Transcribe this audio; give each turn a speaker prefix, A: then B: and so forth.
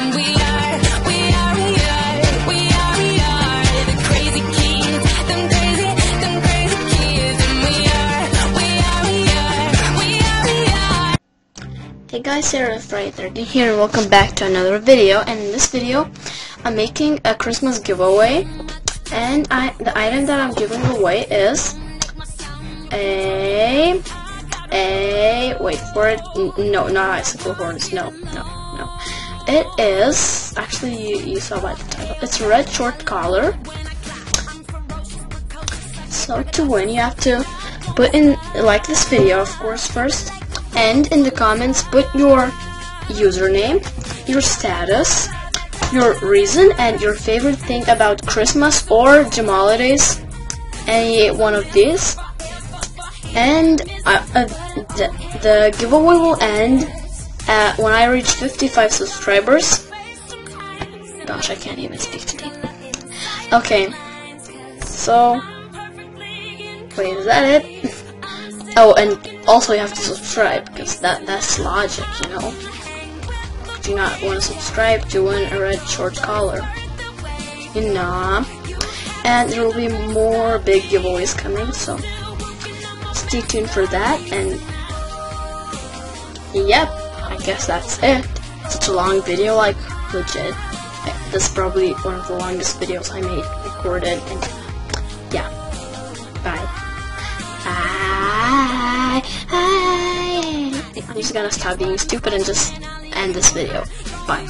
A: and we are the crazy kids, them crazy kids, and we are.
B: Hey guys, Sarah Friday here, and welcome back to another video. And in this video, I'm making a Christmas giveaway, and the item that I'm giving away is wait for it. No, not icicle horns. No. It is actually you saw by the title. It's a red short collar. So to win, you have to put in like this video, of course, first. And in the comments, put your username, your status, your reason, and your favorite thing about Christmas or the holidays. Any one of these. And the giveaway will end when I reach 55 subscribers. Gosh, I can't even speak today. Okay. So, wait, is that it? Oh, and also you have to subscribe, because that's logic, you know. Do you not want to subscribe to win a red short collar? You know. And there will be more big giveaways coming, so stay tuned for that. And yep, I guess that's it. Such a long video, like legit. This is probably one of the longest videos I made recorded. And yeah, bye. I'm just gonna stop being stupid and just end this video. Bye.